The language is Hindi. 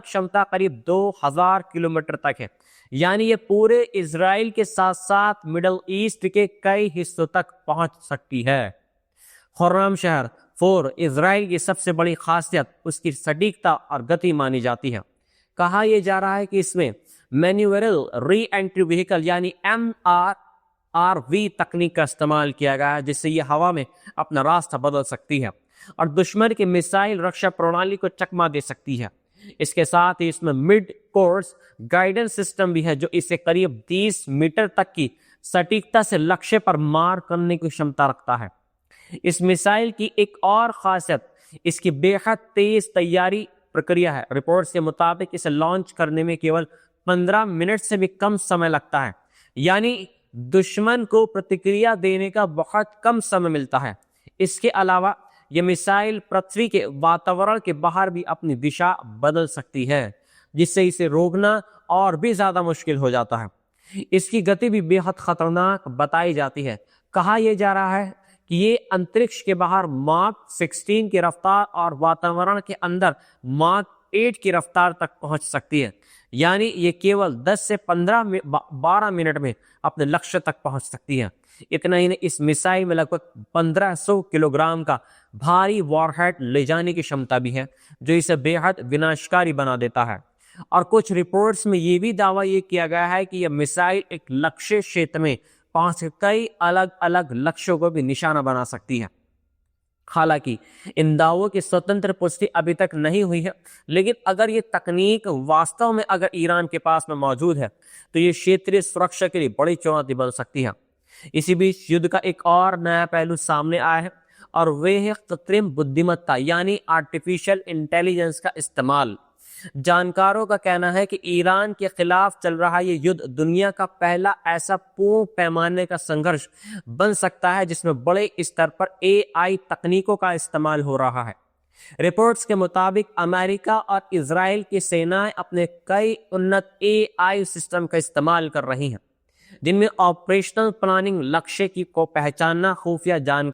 क्षमता करीब 2000 किलोमीटर तक है। यानी ये पूरे इजराइल के साथ साथ मिडल ईस्ट के कई हिस्सों तक पहुंच सकती है। खुर्रम शहर 4 इजराइल की सबसे बड़ी खासियत उसकी सटीकता और गति मानी जाती है। कहा यह जा रहा है कि इसमें मैन्यूवरल री एंट्री व्हीकल यानी MRRV तकनीक का इस्तेमाल किया गया है, जिससे यह हवा में अपना रास्ता बदल सकती है और दुश्मन की मिसाइल रक्षा प्रणाली को चकमा दे सकती है। इसके साथ ही इसमें मिड कोर्स गाइडेंस सिस्टम भी है, जो इसे करीब 30 मीटर तक की सटीकता से लक्ष्य पर मार करने की क्षमता रखता है। इस मिसाइल की एक और खासियत इसकी बेहद तेज तैयारी प्रक्रिया है। रिपोर्ट्स के मुताबिक इसे लॉन्च करने में केवल 15 मिनट से भी कम समय लगता है, यानी दुश्मन को प्रतिक्रिया देने का बहुत कम समय मिलता है। इसके अलावा यह मिसाइल पृथ्वी के वातावरण के बाहर भी अपनी दिशा बदल सकती है, जिससे इसे रोकना और भी ज्यादा मुश्किल हो जाता है। इसकी गति भी बेहद खतरनाक बताई जाती है। कहा यह जा रहा है कि ये अंतरिक्ष के बाहर माक 16 की रफ्तार और वातावरण के अंदर माक 8 की रफ्तार तक पहुंच सकती है। यानी ये केवल 10 से 12 मिनट में अपने लक्ष्य तक पहुंच सकती है। इतना ही नहीं, इस मिसाइल में लगभग 1500 किलोग्राम का भारी वॉरहेड ले जाने की क्षमता भी है, जो इसे बेहद विनाशकारी बना देता है। और कुछ रिपोर्ट्स में यह भी दावा ये किया गया है कि यह मिसाइल एक लक्ष्य क्षेत्र में पहुंच कई अलग अलग लक्ष्यों को भी निशाना बना सकती है। हालांकि इन दावों की स्वतंत्र पुष्टि अभी तक नहीं हुई है, लेकिन अगर ये तकनीक वास्तव में अगर ईरान के पास में मौजूद है तो ये क्षेत्रीय सुरक्षा के लिए बड़ी चुनौती बन सकती है। इसी बीच युद्ध का एक और नया पहलू सामने आया है और वे है कृत्रिम बुद्धिमत्ता यानी आर्टिफिशियल इंटेलिजेंस का इस्तेमाल। जानकारों का कहना है कि ईरान के खिलाफ चल रहा ये युद्ध दुनिया का पहला ऐसा पूर्ण पैमाने का संघर्ष बन सकता है जिसमें बड़े स्तर पर AI तकनीकों का इस्तेमाल हो रहा है। रिपोर्ट्स के मुताबिक अमेरिका और इजराइल की सेनाएं अपने कई उन्नत AI सिस्टम का इस्तेमाल कर रही हैं, जिनमें ऑपरेशनल प्लानिंग, लक्ष्य की को पहचानना, खुफिया जानकारी